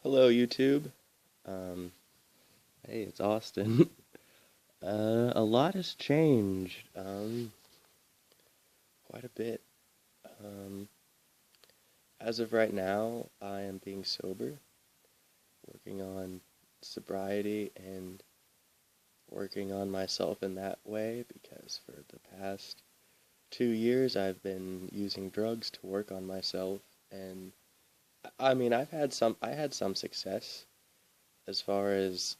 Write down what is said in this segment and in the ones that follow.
Hello, YouTube. Um, hey, it's Austin. A lot has changed, quite a bit. Um, as of right now, I am being sober, working on sobriety and working on myself in that way because for the past 2 years I've been using drugs to work on myself, and I mean I had some success as far as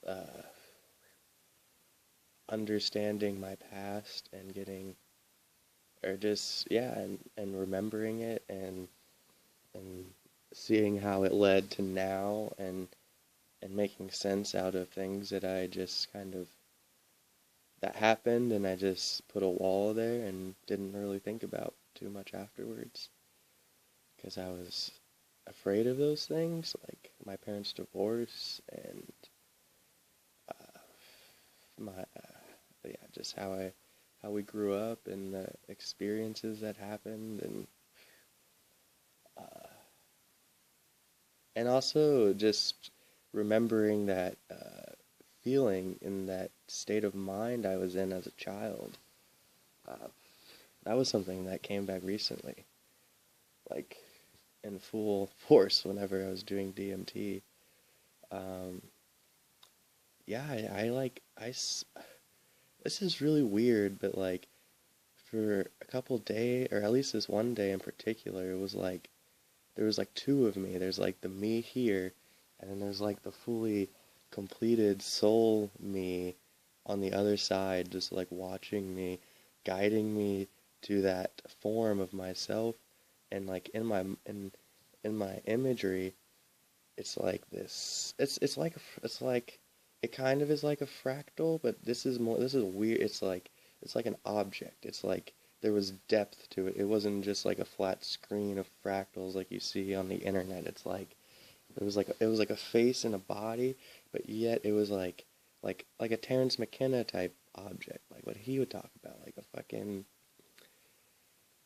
understanding my past and getting or just yeah and remembering it and seeing how it led to now and making sense out of things that I just kind of that happened and I just put a wall there and didn't really think about too much afterwards because I was afraid of those things like my parents' divorce and my yeah just how we grew up and the experiences that happened uh, and also just remembering that feeling in that state of mind I was in as a child. Uh, that was something that came back recently, like in full force whenever I was doing DMT. Um, yeah, I like this is really weird, but like for a couple day or at least this one day in particular, it was like there was like two of me. There's like the me here, and then there's like the fully completed soul me on the other side, just like watching me, guiding me to that form of myself. And like in my imagery, it's like this. It's like it kind of is like a fractal, but this is more. This is weird. It's like an object. It's like there was depth to it. It wasn't just like a flat screen of fractals like you see on the internet. It's like it was like a face and a body, but yet it was like a Terrence McKenna type object, like what he would talk about, like a fucking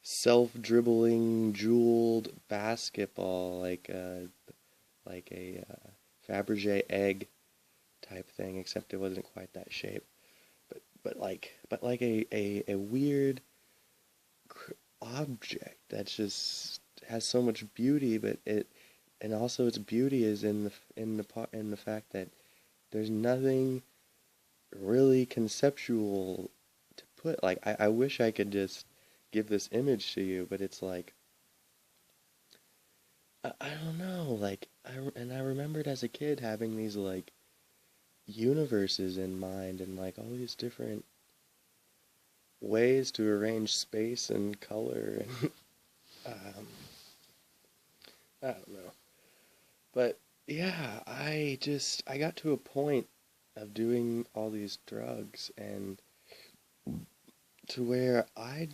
self-dribbling jeweled basketball, like a Fabergé egg type thing, except it wasn't quite that shape. But like a weird object that just has so much beauty, but it and also its beauty is in the fact that there's nothing really conceptual to put. Like I wish I could just give this image to you, but it's like I don't know. And I remembered as a kid having these like universes in mind and like all these different ways to arrange space and color and um, I don't know. But yeah, I got to a point of doing all these drugs and to where I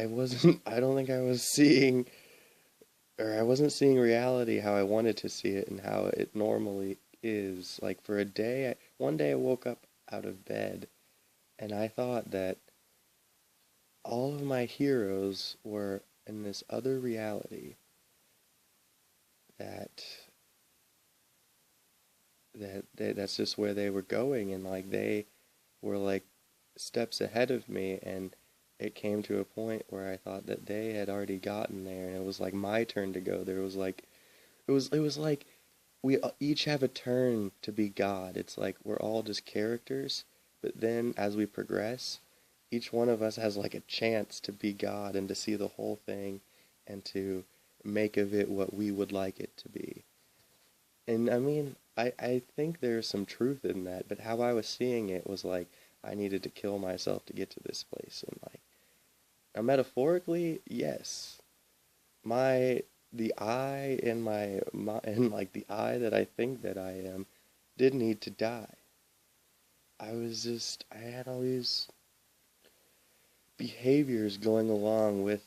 wasn't I don't think I was seeing or I wasn't seeing reality how I wanted to see it and how it normally is. Like for a day, one day I woke up out of bed and I thought that all of my heroes were in this other reality that that's just where they were going and like they were like steps ahead of me and it came to a point where I thought that they had already gotten there and it was like my turn to go. There was like it was like we each have a turn to be God. It's like we're all just characters, but then as we progress, each one of us has like a chance to be God and to see the whole thing and to make of it what we would like it to be. And I mean, I think there's some truth in that, but how I was seeing it was like I needed to kill myself to get to this place. And like, now metaphorically, yes, my the I in my and like the I that I think that I am did need to die. I had all these behaviors going along with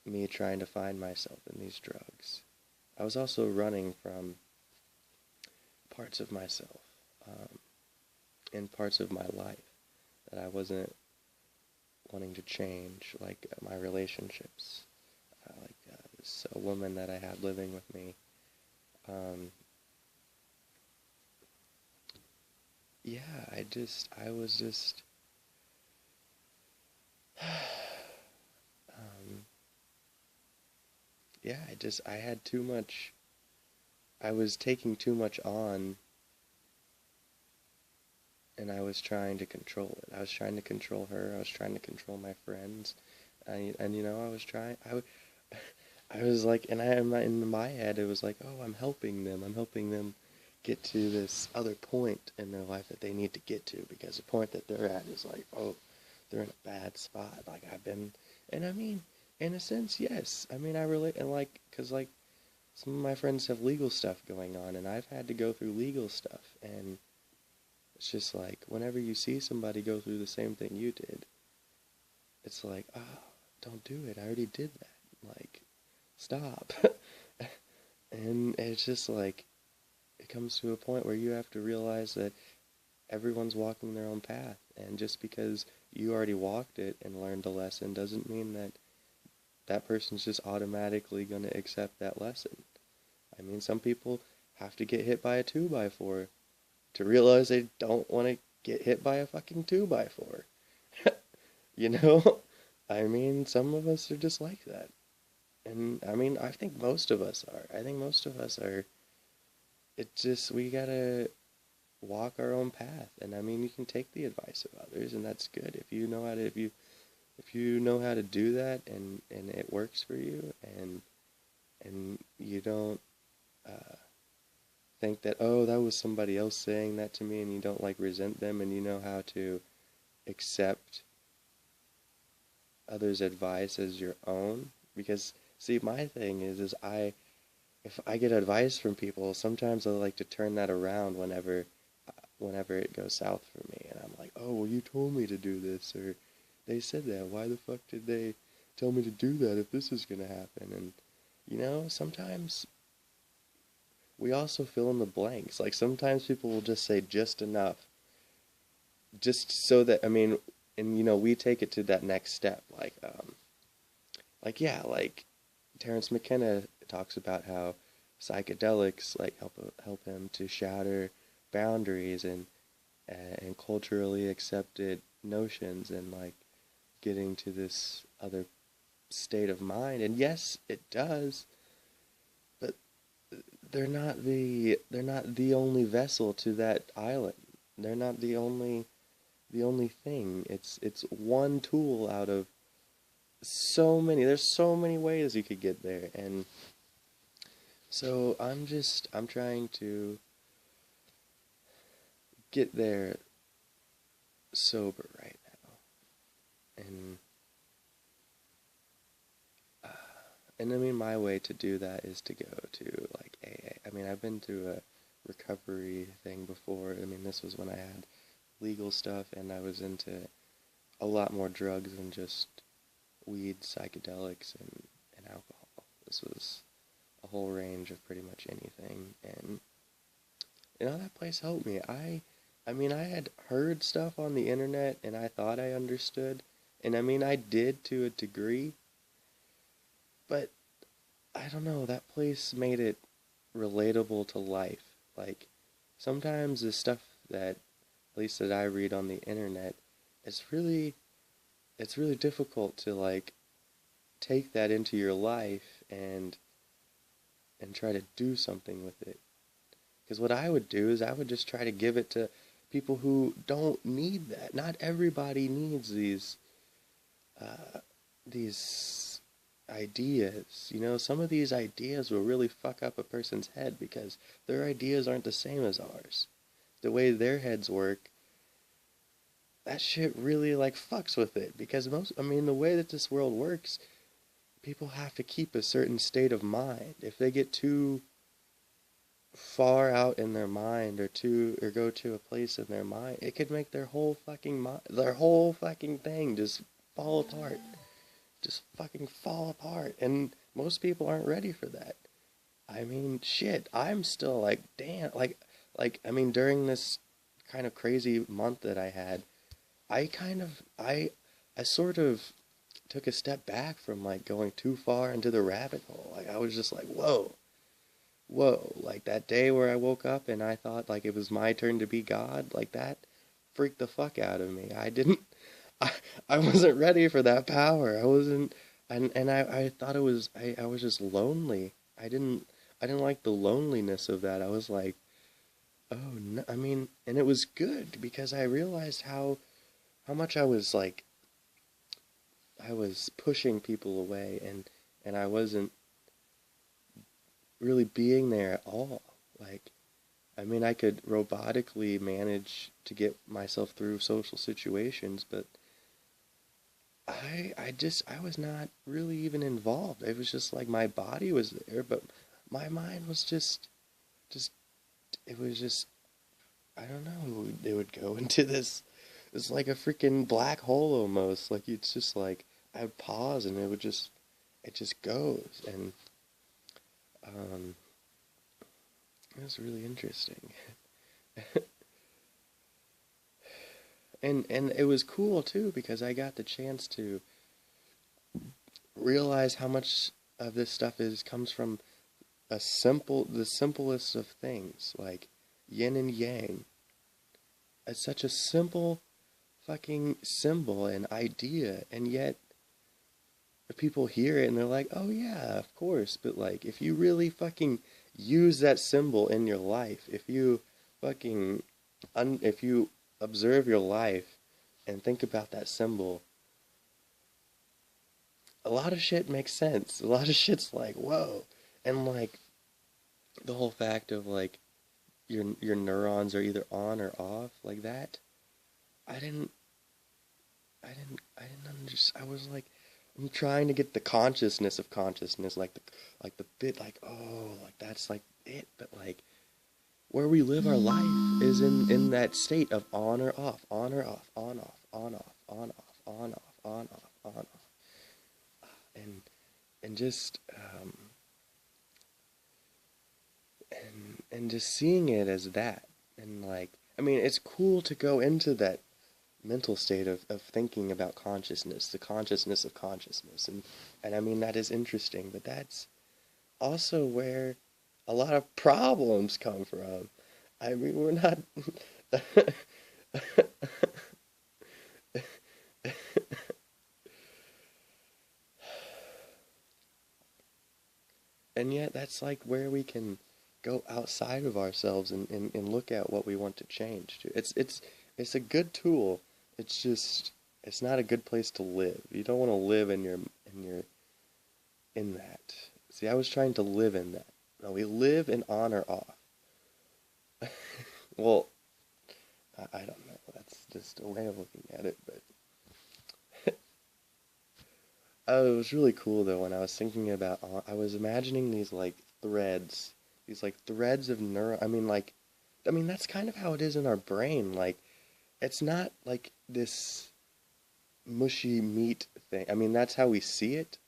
me trying to find myself in these drugs. I was also running from parts of myself um, in parts of my life that I wasn't wanting to change, like my relationships. This a woman that I had living with me. yeah, I was just, um, yeah, I had too much, I was taking too much on, and I was trying to control it. I was trying to control her. I was trying to control my friends. And you know, I was trying, I was like, and in my head, it was like, oh, I'm helping them. I'm helping them get to this other point in their life that they need to get to, because the point that they're at is like, oh, they're in a bad spot. Like I've been, and I mean, in a sense, yes. I mean, I relate, and like, cause like some of my friends have legal stuff going on, and I've had to go through legal stuff, and it's just like whenever you see somebody go through the same thing you did, it's like, ah, don't do it. I already did that. Like, stop. And it's just like, it comes to a point where you have to realize that everyone's walking their own path. And just because you already walked it and learned a lesson doesn't mean that that person's just automatically going to accept that lesson. I mean, some people have to get hit by a 2 by 4 to realize they don't want to get hit by a fucking 2 by 4. You know? I mean, some of us are just like that. And I mean, I think most of us are. I think most of us are. It's just, we gotta walk our own path. And I mean, you can take the advice of others, and that's good. If you know how to, if you know how to do that, and it works for you, and you don't uh, think that, oh, that was somebody else saying that to me, and you don't like resent them, and you know how to accept others' advice as your own. Because see, my thing is I, if I get advice from people, sometimes I like to turn that around whenever it goes south for me, and I'm like, oh, well, you told me to do this, or they said that. Why the fuck did they tell me to do that if this is gonna happen? And you know, sometimes we also fill in the blanks. Like sometimes people will just say just enough, just so that, I mean, and you know, we take it to that next step. Like yeah, like Terrence McKenna talks about how psychedelics like help him to shatter boundaries and culturally accepted notions, and like getting to this other state of mind. And yes, it does, but they're not the only vessel to that island. They're not the only thing. It's one tool out of so many. There's so many ways you could get there, and so I'm trying to get there sober right now, uh, and I mean my way to do that is to go to like AA. I mean I've been through a recovery thing before. I mean this was when I had legal stuff and I was into a lot more drugs than just weed, psychedelics, and alcohol. This was a whole range of pretty much anything, and you know that place helped me. I mean I had heard stuff on the internet and I thought I understood, and I mean I did to a degree, but I don't know, that place made it relatable to life. Like sometimes the stuff that at least that I read on the internet, it's really it's really difficult to like take that into your life and try to do something with it. Because what I would do is I would just try to give it to people who don't need that. Not everybody needs uh, these ideas. You know, some of these ideas will really fuck up a person's head because their ideas aren't the same as ours. The way their heads work, that shit really like fucks with it. Because most, I mean, the way that this world works, people have to keep a certain state of mind. If they get too far out in their mind or go to a place in their mind, it could make their whole fucking their whole fucking thing just fall apart. Just fucking fall apart. And most people aren't ready for that. I mean, shit, I'm still like, damn, like I mean during this kind of crazy month that I had, I kind of I sort of took a step back from like going too far into the rabbit hole. Like I was just like, whoa, whoa, like that day where I woke up and I thought like it was my turn to be God, like that freaked the fuck out of me. I, I wasn't ready for that power. I wasn't, and I thought I was just lonely. I didn't like the loneliness of that. I was like, oh no, I mean, and it was good because I realized how much I was pushing people away and I wasn't really being there at all. Like, I mean, I could robotically manage to get myself through social situations, but I was not really even involved. It was just like my body was there, but my mind was just, it was just, I don't know, it would go into this, it's like a freaking black hole almost. Like, it's just like, I would pause and it just goes. And, um, it was really interesting. And it was cool too because I got the chance to realize how much of this stuff comes from the simplest of things, like yin and yang. It's such a simple fucking symbol and idea, and yet people hear it and they're like, "Oh yeah, of course." But like, if you really fucking use that symbol in your life, if you fucking if you observe your life and think about that symbol, a lot of shit makes sense. A lot of shit's like, whoa. And like the whole fact of like your neurons are either on or off, like that. I didn't I didn't understand. I was like, I'm trying to get the consciousness of consciousness, like the bit, like, oh, like that's like it. But like where we live our life is in that state of on or off, on off, on off, on off, on off, on off, on off, and just and just seeing it as that. And like, I mean, it's cool to go into that mental state of thinking about consciousness, the consciousness of consciousness, and I mean that is interesting, but that's also where a lot of problems come from. I mean, we're not and yet that's like where we can go outside of ourselves and look at what we want to change to. It's a good tool. It's just it's not a good place to live. You don't want to live in that. See, I was trying to live in that. No, we live in on or off. Well, I don't know. That's just a way of looking at it, but oh, it was really cool though when I was thinking about I was imagining these like threads, these like threads of neuro. I mean that's kind of how it is in our brain. Like it's not like this mushy meat thing. I mean that's how we see it,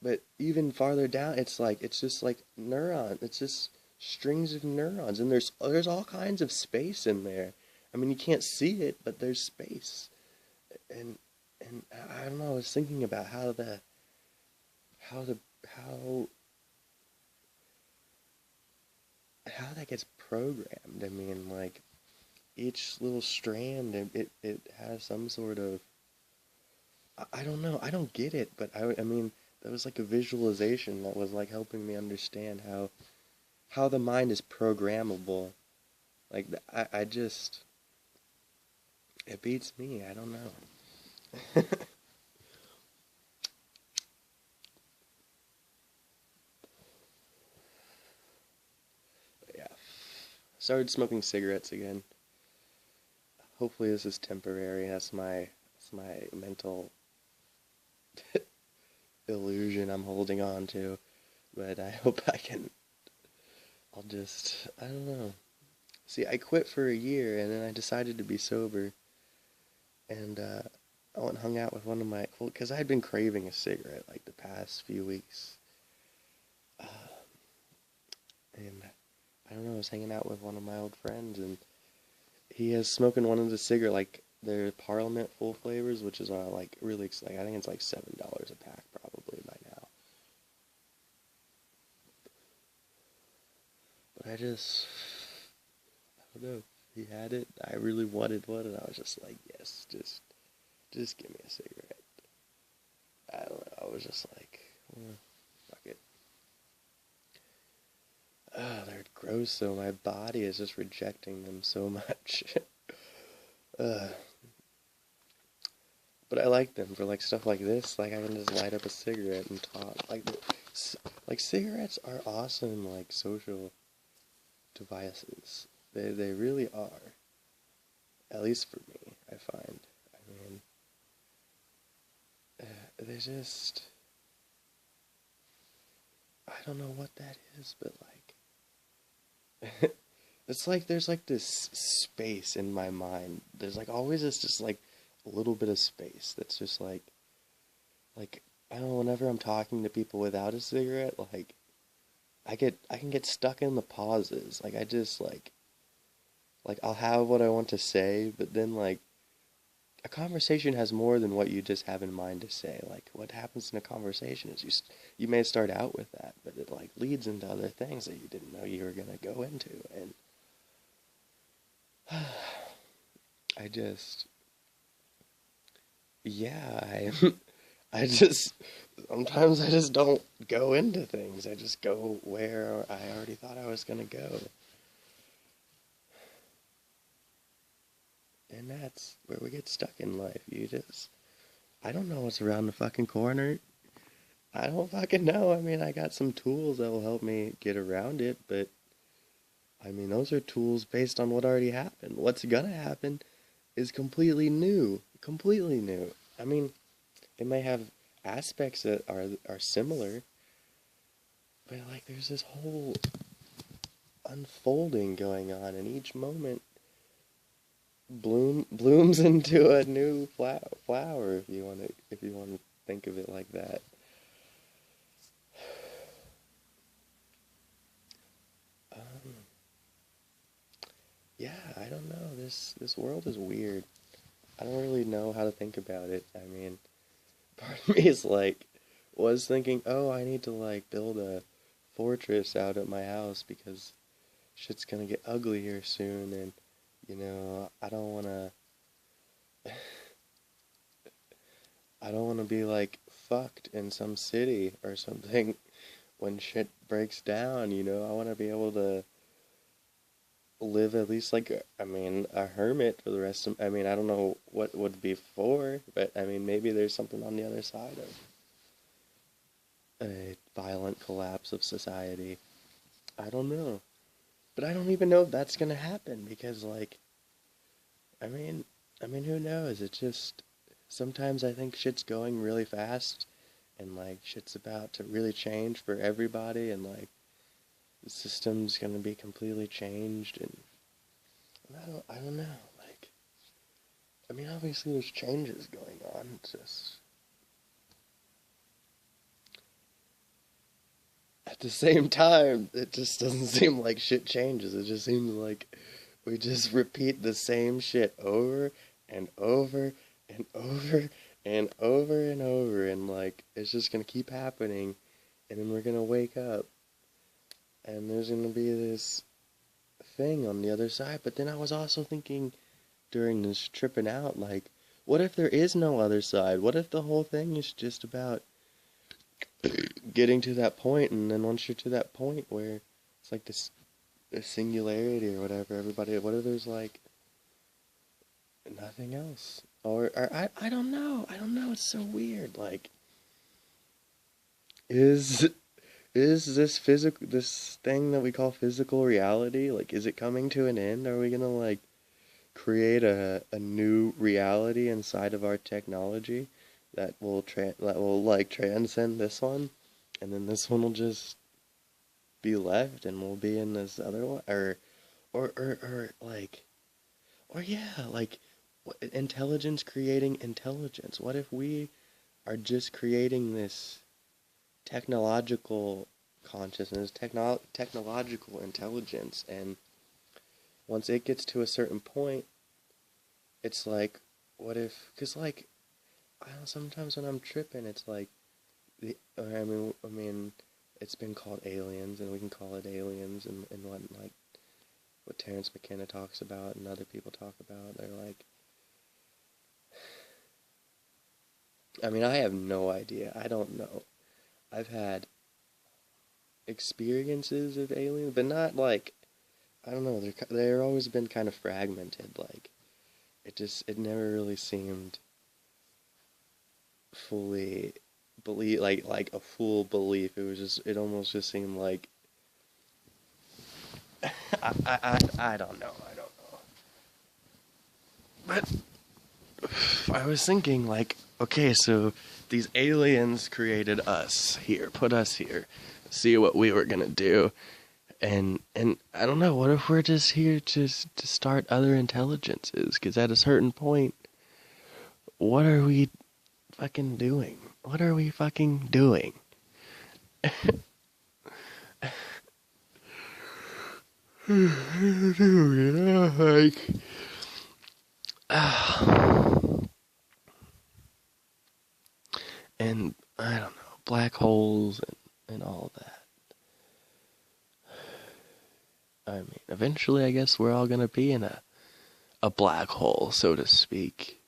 but even farther down, it's just like neuron. It's just strings of neurons, and there's all kinds of space in there. I mean you can't see it, but there's space, and I don't know. I was thinking about how the how how that gets programmed. I mean, like each little strand, it has some sort of I don't know. I don't get it, but I mean, that was like a visualization that was like helping me understand how the mind is programmable. Like I just it beats me. I don't know. But yeah, started smoking cigarettes again. Hopefully this is temporary. That's my mental illusion I'm holding on to. But I hope I don't know. See, I quit for a year and then I decided to be sober. And I went and hung out with one of my, well, because I'd been craving a cigarette like the past few weeks. Uh, and I don't know, I was hanging out with one of my old friends and he is smoking one of the cigarette, like their Parliament full flavors, which is like really, like I think it's like $7 a pack probably by now. But I don't know. He had it. I really wanted one, and I was just like, yes, just give me a cigarette. I don't know. I was just like, fuck it. Oh, they're gross though. My body is just rejecting them so much. uh, but I like them for like stuff like this. Like I can just light up a cigarette and talk. Like cigarettes are awesome. Like social devices. They really are. At least for me, I find. I mean, they just. I don't know what that is, but like. It's like there's like this space in my mind. There's like always this just like a little bit of space that's just like I don't know, whenever I'm talking to people without a cigarette, like I can get stuck in the pauses. Like I just like I'll have what I want to say, but then like a conversation has more than what you just have in mind to say. Like what happens in a conversation is you may start out with that, but it like leads into other things that you didn't know you were gonna go into, and I just yeah, I just sometimes I just don't go into things. I just go where I already thought I was gonna go. And that's where we get stuck in life. I don't know what's around the fucking corner. I don't fucking know. I mean, I got some tools that will help me get around it, but I mean, those are tools based on what already happened. What's gonna happen is completely new. Completely new. I mean, it may have aspects that are similar, but like there's this whole unfolding going on, and each moment blooms into a new flower, if you want to think of it like that. Um, yeah, I don't know. This world is weird. I don't really know how to think about it. I mean, part of me is like was thinking, oh, I need to like build a fortress out at my house because shit's gonna get ugly here soon, and I don't wanna I don't wanna be like fucked in some city or something when shit breaks down. I wanna be able to live at least like I mean a hermit for the rest of. I mean, I don't know what would be for, but I mean maybe there's something on the other side of a violent collapse of society. I don't know. But I don't even know if that's gonna happen because like I mean who knows? It's just sometimes I think shit's going really fast and like shit's about to really change for everybody, and like the system's gonna be completely changed, and I don't know. Like I mean obviously there's changes going on. It's just at the same time it just doesn't seem like shit changes. It just seems like we just repeat the same shit over and over and over and over and over, and like it's just gonna keep happening, and then we're gonna wake up and there's gonna be this thing on the other side. But then I was also thinking during this tripping out, like, what if there is no other side? What if the whole thing is just about getting to that point, and then once you're to that point where it's like this singularity or whatever, everybody, what if there's like nothing else? Or I don't know. I don't know. It's so weird. Like, is this thing that we call physical reality, like, is it coming to an end? Are we gonna like create a new reality inside of our technology that will like transcend this one, and then this one will just be left, and we'll be in this other one, or like, or yeah, like intelligence creating intelligence. What if we are just creating this technological consciousness, technological intelligence, and once it gets to a certain point, it's like, what if? Because like, I don't know, sometimes when I'm tripping, it's like I mean, it's been called aliens, and we can call it aliens, and what, like, what Terrence McKenna talks about and other people talk about. They're like, I mean, I have no idea. I don't know. I've had experiences of aliens, but not like, I don't know. They're always been kind of fragmented. Like, it never really seemed fully believe like a full belief. It was just, it almost just seemed like I don't know. But I was thinking, like, okay, so these aliens created us here, put us here, see what we were gonna do, and I don't know. What if we're just here to start other intelligences? Because at a certain point, what are we fucking doing? What are we fucking doing? Like, and I don't know, black holes and all that. I mean, eventually, I guess we're all gonna be in a black hole, so to speak.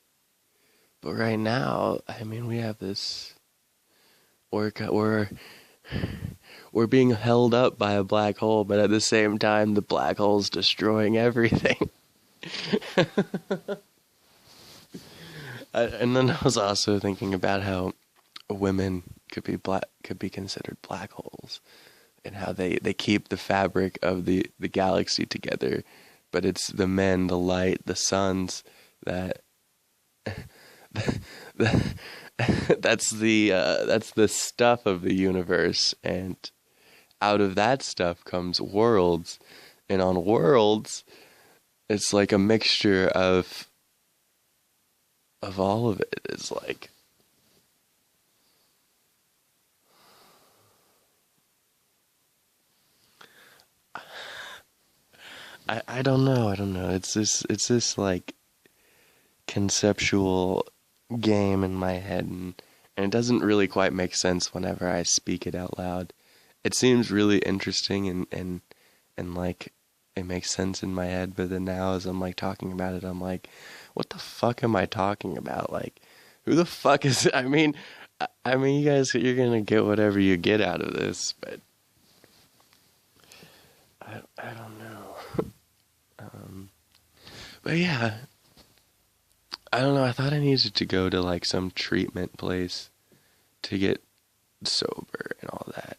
But right now, I mean, we have this. We're being held up by a black hole, but at the same time, the black hole's destroying everything. And then I was also thinking about how women could be considered black holes, and how they keep the fabric of the galaxy together, but it's the men, the light, the suns that that's the stuff of the universe, and out of that stuff comes worlds, and on worlds, it's like a mixture of all of it. It's like, I don't know. It's this like conceptual game in my head, and it doesn't really quite make sense whenever I speak it out loud. It seems really interesting and like it makes sense in my head, but then now as I'm like talking about it, I'm like, what the fuck am I talking about? Like, who the fuck is it? I mean, you guys, you're gonna get whatever you get out of this, but I don't know. But yeah, I don't know. I thought I needed to go to like some treatment place to get sober and all that.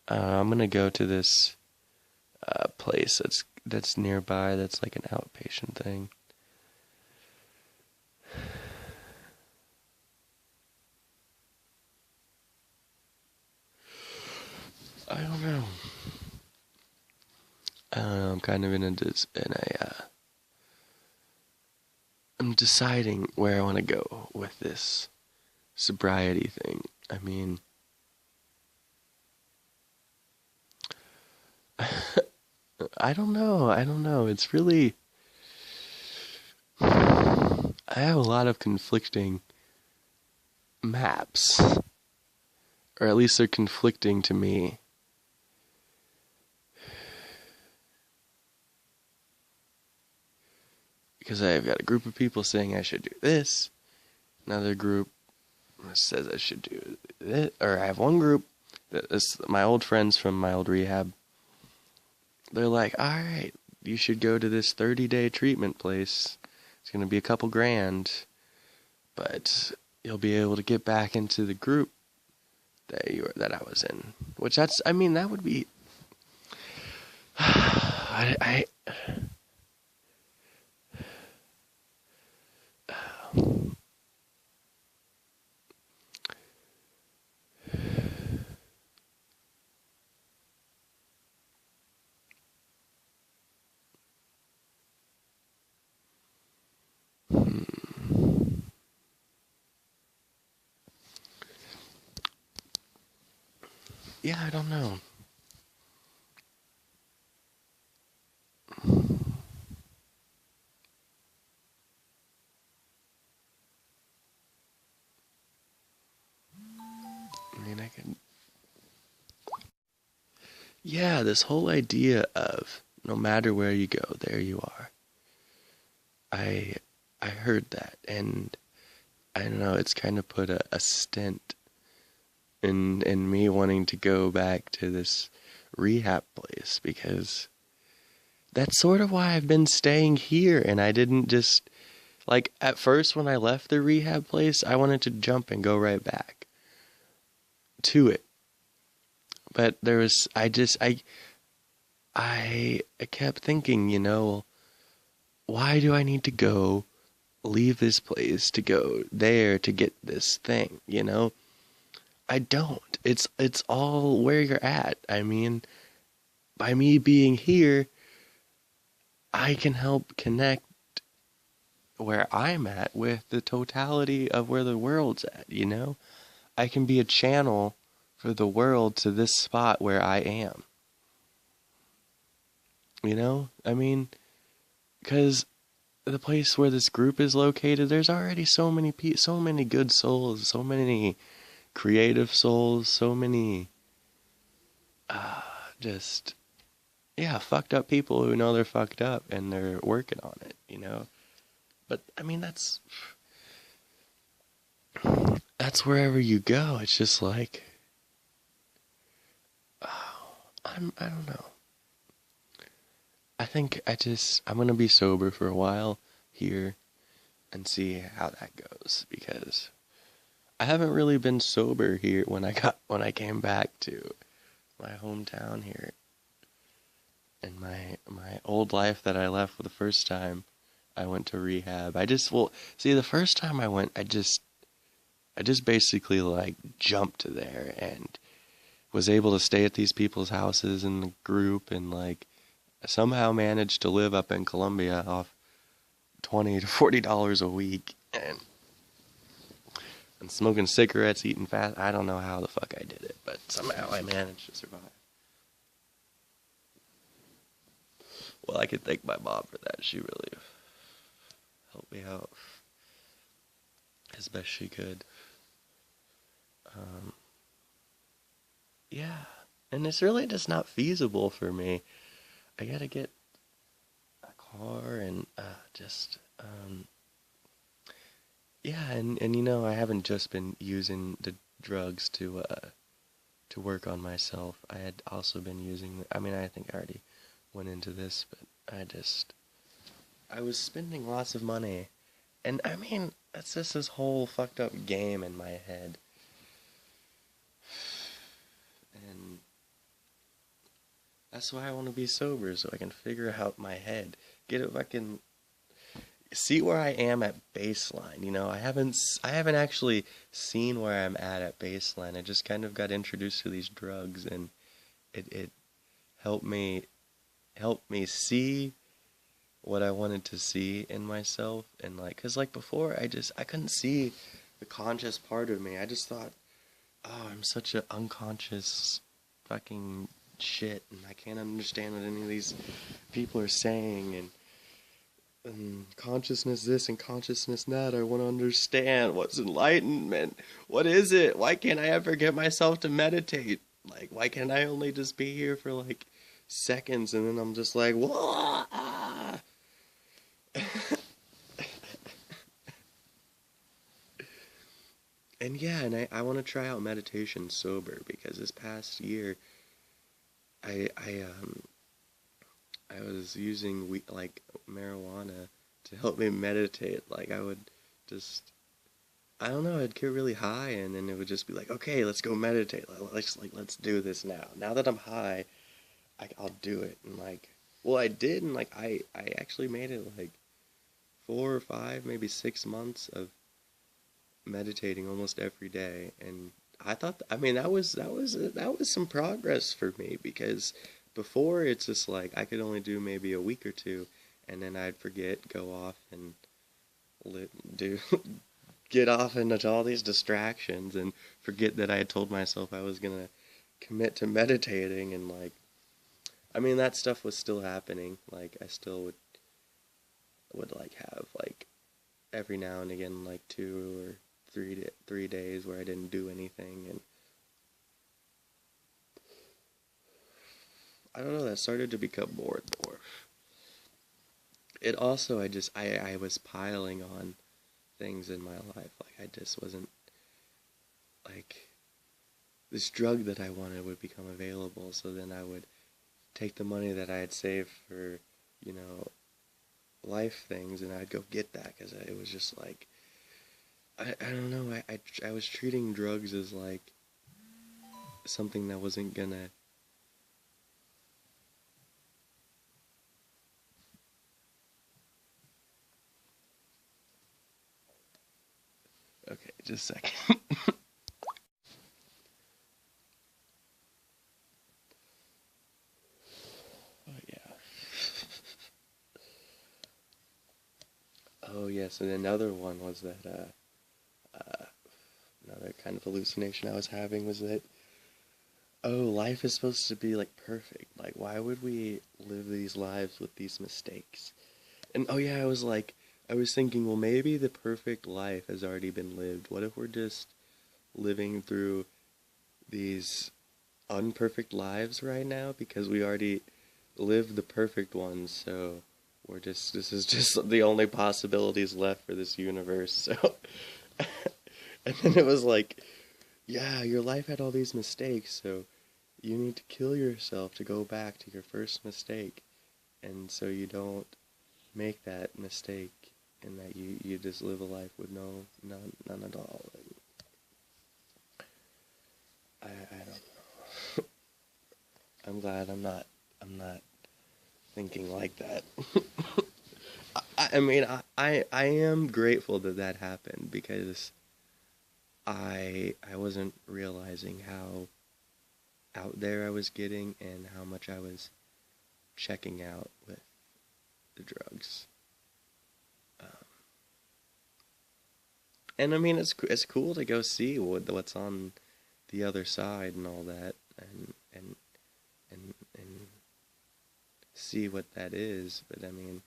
I'm gonna go to this place that's nearby. That's like an outpatient thing. I don't know. I'm kind of I'm deciding where I want to go with this sobriety thing. I mean, I don't know. It's really, I have a lot of conflicting maps, or at least they're conflicting to me. Because I've got a group of people saying I should do this, another group says I should do this, or I have one group that is my old friends from my old rehab. They're like, alright, you should go to this 30-day treatment place. It's going to be a couple grand, but you'll be able to get back into the group that I was in. Which that would be... I Yeah, I don't know. mean, I could. Yeah, this whole idea of no matter where you go, there you are. I I heard that, and I don't know. It's kind of put a stint in me wanting to go back to this rehab place because that's sort of why I've been staying here, and I didn't just like at first when I left the rehab place, I wanted to jump and go right back to it. But there was I kept thinking, why do I need to go leave this place to go there to get this thing, I don't. It's all where you're at. I mean, by me being here, I can help connect where I'm at with the totality of where the world's at. I can be a channel for the world to this spot where I am. I mean, because the place where this group is located, there's already so many so many good souls, so many creative souls, so many just yeah, fucked up people who know they're fucked up and they're working on it. But I mean, that's wherever you go. It's just like I don't know. I think I'm gonna be sober for a while here and see how that goes because I haven't really been sober here when I came back to my hometown here and my old life that I left for the first time. I went to rehab. The first time I went, I just basically like jumped there and was able to stay at these people's houses in the group and like somehow managed to live up in Colombia off $20 to $40 a week and smoking cigarettes, eating fast. I don't know how the fuck I did it, but somehow I managed to survive. Well, I could thank my mom for that. She really helped me out as best she could. Yeah, and it's really just not feasible for me. I gotta get a car and yeah, and I haven't just been using the drugs to work on myself. I had also been using. I mean, I think I already went into this, but I was spending lots of money, and I mean, that's just this whole fucked up game in my head, and that's why I want to be sober so I can figure out my head, get it fucking see where I am at baseline. I haven't actually seen where I'm at baseline. I just kind of got introduced to these drugs, and it helped me see what I wanted to see in myself, and like, cause like before I couldn't see the conscious part of me. I just thought, oh, I'm such an unconscious fucking shit, and I can't understand what any of these people are saying, and consciousness this and consciousness that. I want to understand what's enlightenment. What is it? Why can't I ever get myself to meditate? Like, why can't I only just be here for like seconds and then I'm just like, whoa, ah. And yeah, and I want to try out meditation sober because this past year I was using like marijuana to help me meditate. Like I would just, I don't know, I'd get really high and then it would just be like, okay, let's go meditate. Let's do this now. Now that I'm high, I'll do it. And like, well, I did, and like I actually made it like 4 or 5, maybe 6 months of meditating almost every day, and I thought, I mean, that was some progress for me because before it's just like I could only do maybe a week or two, and then I'd forget, go off and do get off into all these distractions and forget that I had told myself I was gonna commit to meditating, and like, I mean, that stuff was still happening. Like I still would like have like every now and again like 2 or 3 days where I didn't do anything, and I don't know, that started to become more and more. It also, I was piling on things in my life. Like, I just wasn't, like, this drug that I wanted would become available, so then I would take the money that I had saved for, you know, life things, and I'd go get that, because it was just like, I don't know, I was treating drugs as, like, something that wasn't gonna, okay, just a second. Oh, yeah. Oh, yes, and another one was that, another kind of hallucination I was having was that, oh, life is supposed to be, like, perfect. Like, why would we live these lives with these mistakes? And, oh, yeah, I was thinking, well, maybe the perfect life has already been lived. What if we're just living through these unperfect lives right now? Because we already lived the perfect ones, so this is just the only possibilities left for this universe, so. And then it was like, yeah, your life had all these mistakes, so you need to kill yourself to go back to your first mistake, and so you don't make that mistake, and that you just live a life with none at all. And I don't know. I'm glad I'm not thinking like that. I mean, I am grateful that that happened, because I wasn't realizing how out there I was getting and how much I was checking out with the drugs. Um, and I mean, it's cool to go see what's on the other side and all that, and see what that is. But I mean,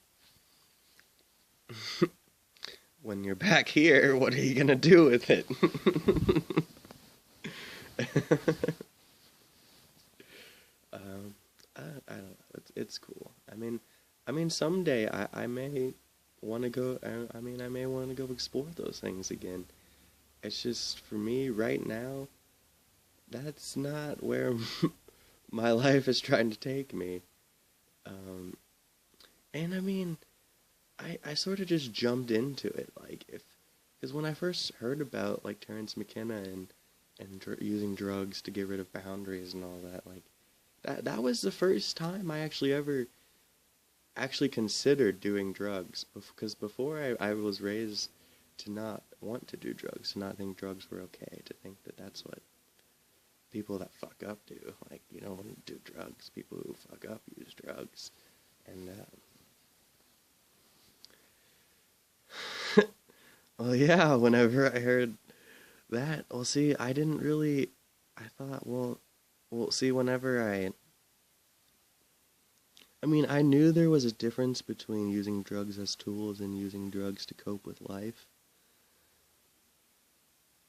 when you're back here, what are you gonna do with it? I don't know. It's cool. I mean, someday I may want to go. I mean, I may want to go explore those things again. It's just for me right now. That's not where my life is trying to take me. Um, and I mean, I sort of just jumped into it. Like, because when I first heard about, like, Terrence McKenna and using drugs to get rid of boundaries and all that, like, that was the first time I actually ever actually considered doing drugs. Because before I was raised to not want to do drugs, to not think drugs were okay, to think that that's what people that fuck up do. Like, you don't do drugs. People who fuck up use drugs. And, well, yeah, whenever I heard that, well, see, I didn't really, I thought, well, see, I mean, I knew there was a difference between using drugs as tools and using drugs to cope with life.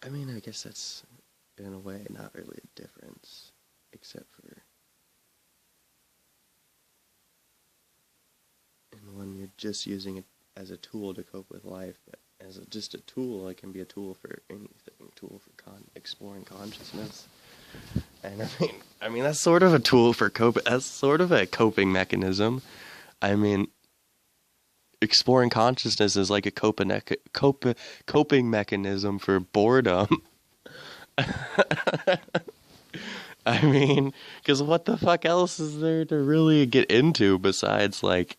I mean, I guess that's, in a way, not really a difference, except for in when you're just using it as a tool to cope with life, but as just a tool, it can be a tool for anything, tool for exploring consciousness. And I mean, that's sort of a tool for that's sort of a coping mechanism. I mean, exploring consciousness is like a coping mechanism for boredom. I mean, because what the fuck else is there to really get into besides, like,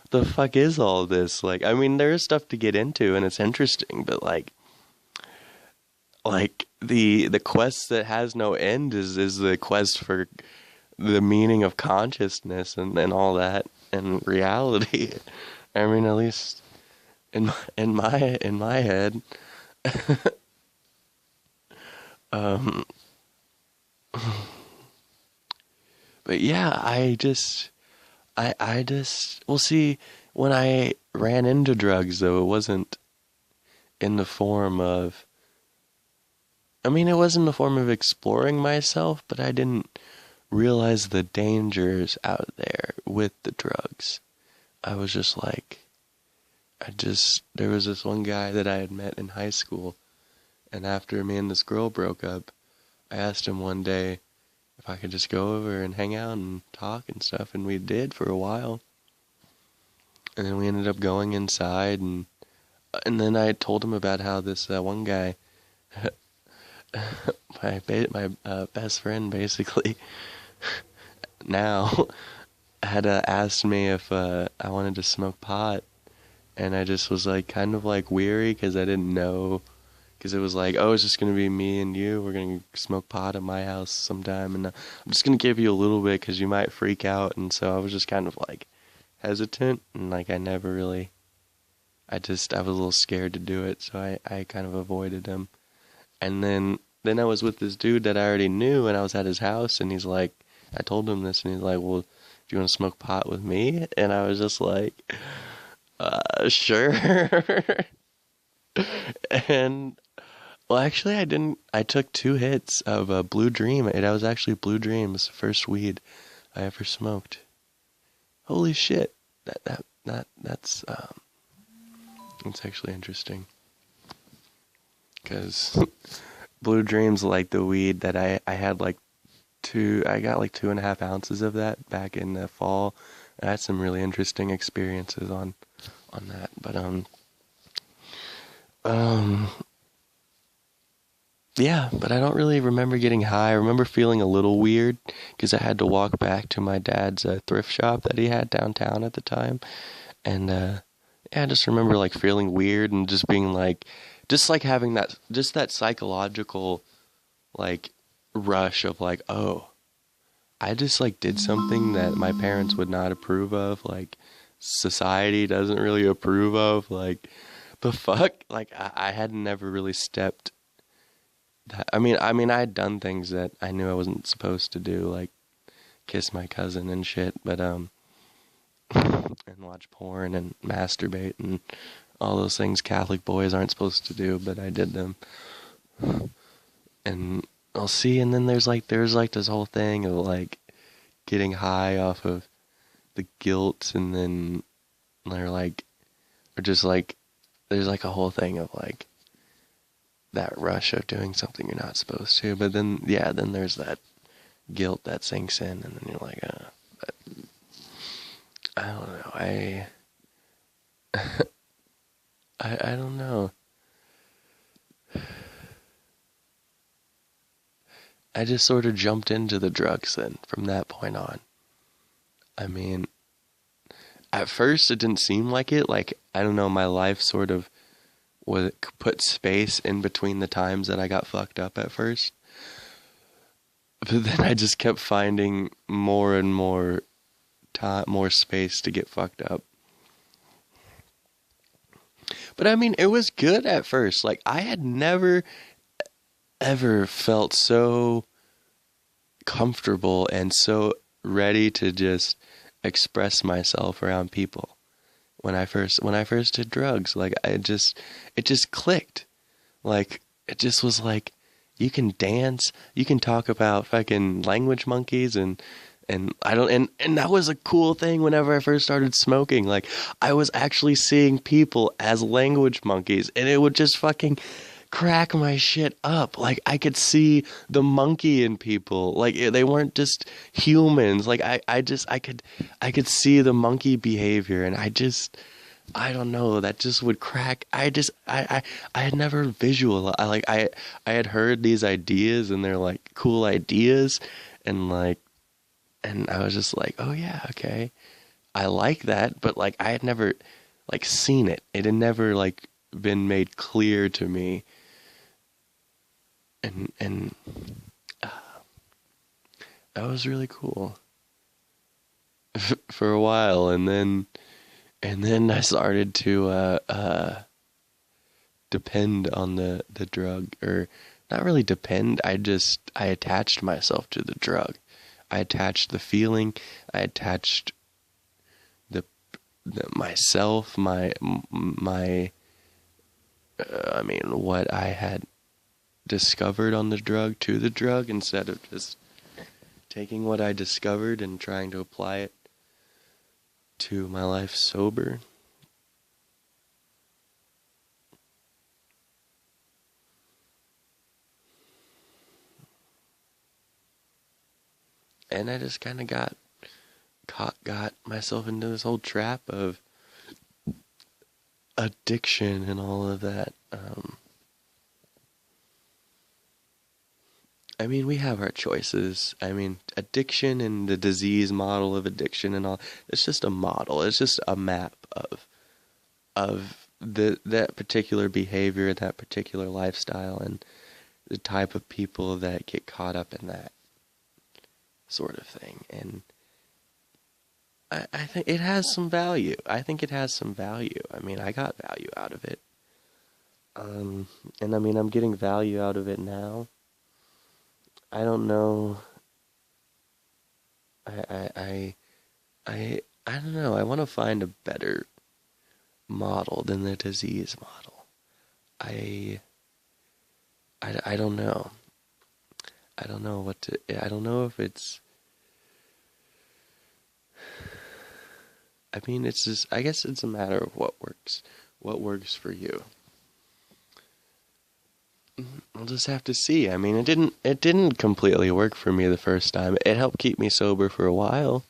the fuck is all this? Like, I mean, there is stuff to get into and it's interesting, but like the quest that has no end is the quest for the meaning of consciousness and all that and reality. I mean, at least in my head. um but yeah, I just, well, see, when I ran into drugs, though, it wasn't in the form of, I mean, it was in the form of exploring myself, but I didn't realized the dangers out there with the drugs, I was just like, there was this one guy that I had met in high school, and after me and this girl broke up, I asked him one day if I could just go over and hang out and talk and stuff, and we did for a while. And then we ended up going inside, and then I told him about how this one guy, my best friend basically, now had asked me if I wanted to smoke pot, and I just was like kind of like weary because I didn't know, because it was like, oh, it's just gonna be me and you. We're gonna smoke pot at my house sometime, and I'm just gonna give you a little bit because you might freak out. And so I was just kind of like hesitant, and like I never really, I was a little scared to do it, so I kind of avoided him. And then I was with this dude that I already knew, and I was at his house, and he's like, I told him this, and he's like, well, do you want to smoke pot with me? And I was just like, sure. And, well, actually, I didn't. I took 2 hits of Blue Dream. It was actually Blue Dream. It was the first weed I ever smoked. Holy shit. That's actually interesting. Because Blue Dream's like the weed that I had like I got like 2.5 ounces of that back in the fall. I had some really interesting experiences on that. But, yeah, but I don't really remember getting high. I remember feeling a little weird because I had to walk back to my dad's thrift shop that he had downtown at the time. And, yeah, I just remember like feeling weird and just being like, just like having that psychological like rush of like, oh, I just like did something that my parents would not approve of, like society doesn't really approve of, like the fuck, like I had never really stepped that. I mean I had done things that I knew I wasn't supposed to do, like kiss my cousin and shit, but and watch porn and masturbate and all those things Catholic boys aren't supposed to do, but I did them. And I'll see, and then there's like this whole thing of like getting high off of the guilt, and then they're like, or just like, there's like a whole thing of like that rush of doing something you're not supposed to, but then, yeah, then there's that guilt that sinks in, and then you're like, but I don't know, I don't know. I just sort of jumped into the drugs then from that point on. I mean, at first it didn't seem like it. Like, I don't know, my life sort of put space in between the times that I got fucked up at first. But then I just kept finding more and more time, more space to get fucked up. But I mean, it was good at first. Like, I had never ever felt so comfortable and so ready to just express myself around people when I first did drugs. Like, it just clicked. Like, it just was like, you can dance, you can talk about fucking language monkeys, and that was a cool thing whenever I first started smoking. Like, I was actually seeing people as language monkeys, and it would just fucking crack my shit up. Like, I could see the monkey in people. Like, they weren't just humans. Like, I could see the monkey behavior, and I don't know, that just would crack. I had never visualized. I had heard these ideas, and they're like cool ideas, and I was just like, oh yeah, okay, I like that, but like I had never like seen it. It had never like been made clear to me. And that was really cool for a while, and then I started to depend on the drug, or not really depend. I attached myself to the drug. I attached the feeling. I attached the myself, my I mean, what I had discovered on the drug to the drug, instead of just taking what I discovered and trying to apply it to my life sober. And I just kind of got myself into this whole trap of addiction and all of that. I mean, we have our choices. I mean, addiction and the disease model of addiction and all, it's just a model. It's just a map of that particular behavior, that particular lifestyle, and the type of people that get caught up in that sort of thing. And I think it has some value. I think it has some value. I mean, I got value out of it. And I mean, I'm getting value out of it now. I don't know. I don't know. I want to find a better model than the disease model. I don't know. I don't know what to. I don't know if it's. I mean, it's just. I guess it's a matter of what works. What works for you. I'll just have to see. I mean, it didn't completely work for me the first time. It helped keep me sober for a while.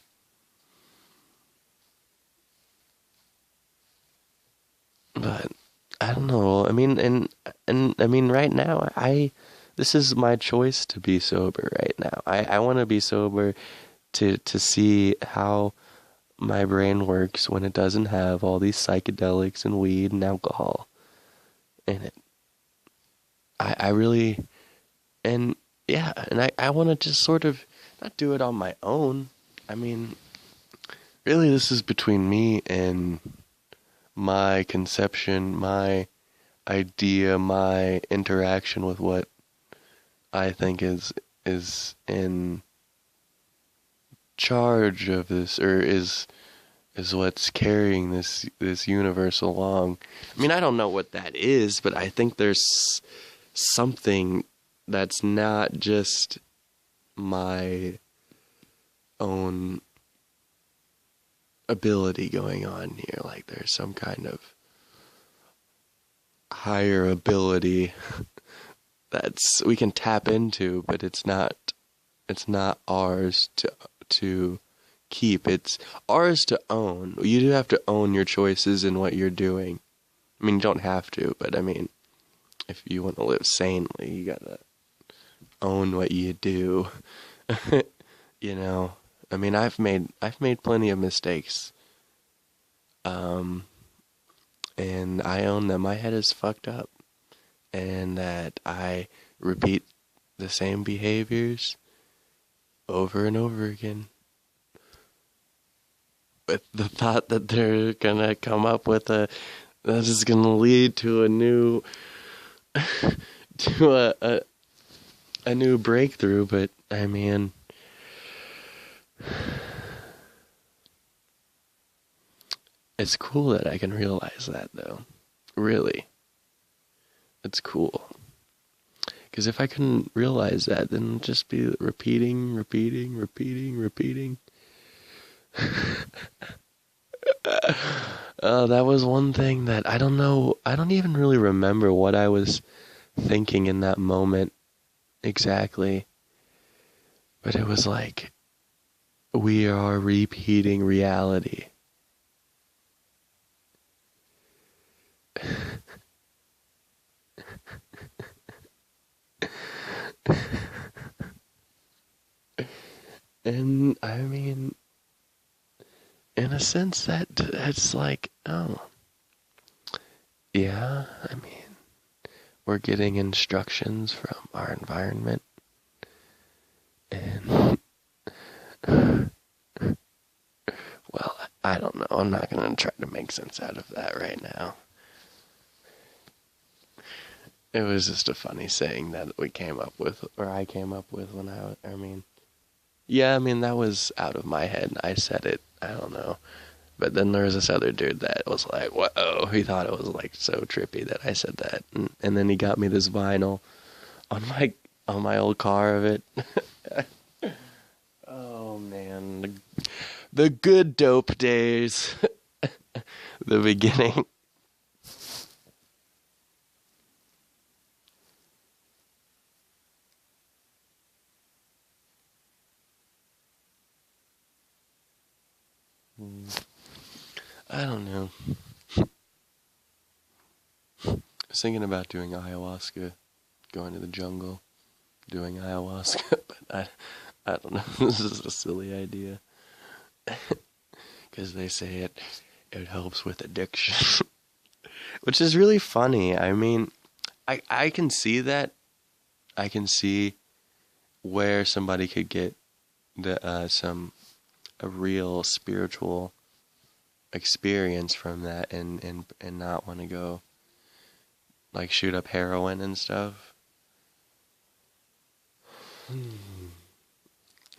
But I don't know. I mean, and I mean, right now, this is my choice to be sober right now. I want to be sober to see how my brain works when it doesn't have all these psychedelics and weed and alcohol in it. I really, and yeah, and I want to just sort of not do it on my own. I mean, really, this is between me and my conception, my idea, my interaction with what I think is in charge of this, or is what's carrying this universe along. I mean, I don't know what that is, but I think there's something that's not just my own ability going on here. Like there's some kind of higher ability that's we can tap into, but it's not ours to keep. It's ours to own. You do have to own your choices and what you're doing. I mean, you don't have to, but I mean, if you want to live sanely, you gotta own what you do. You know, I mean, I've made plenty of mistakes, and I own them. My head is fucked up, and that I repeat the same behaviors over and over again, with the thought that they're gonna come up with that is gonna lead to a new to a new breakthrough. But I mean, it's cool that I can realize that, though. Really, it's cool. Because if I couldn't realize that, then it'd just be repeating. That was one thing that I don't know. I don't even really remember what I was thinking in that moment exactly. But it was like, we are repeating reality. And I mean, in a sense, that's like, oh, yeah, I mean, we're getting instructions from our environment, and well, I don't know. I'm not gonna try to make sense out of that right now. It was just a funny saying that we came up with, or I came up with when I mean, yeah, I mean, that was out of my head. I said it. I don't know. But then there was this other dude that was like, whoa, he thought it was like so trippy that I said that. And then he got me this vinyl on my old car of it. The good dope days. The beginning. I don't know. I was thinking about doing ayahuasca, going to the jungle, doing ayahuasca, but I don't know. This is a silly idea. Because they say it helps with addiction. Which is really funny. I mean, I can see that. I can see where somebody could get a real spiritual experience from that and not want to go like shoot up heroin and stuff.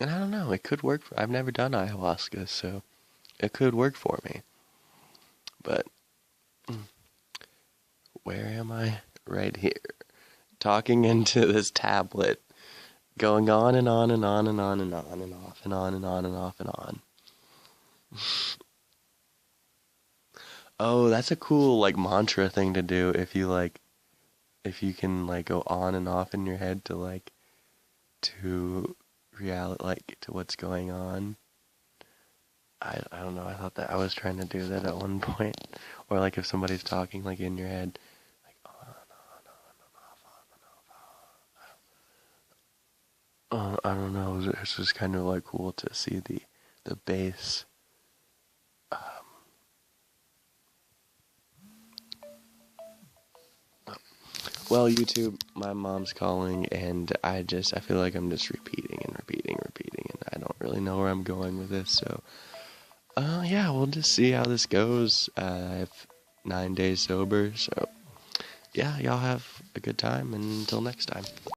And I don't know, it could work. I've never done ayahuasca, so it could work for me. But where am I? Right here. Talking into this tablet, going on and on and on and on and on and off and on and on and off and on. Oh, that's a cool like mantra thing to do if you can like go on and off in your head to reality, like to what's going on. I don't know. I thought that I was trying to do that at one point, or like if somebody's talking like in your head, like on and on and off. I don't know. It's just kind of like cool to see the bass. Well, YouTube, my mom's calling, and I feel like I'm just repeating, and I don't really know where I'm going with this, so, yeah, we'll just see how this goes. I have 9 days sober, so, yeah, y'all have a good time, and until next time.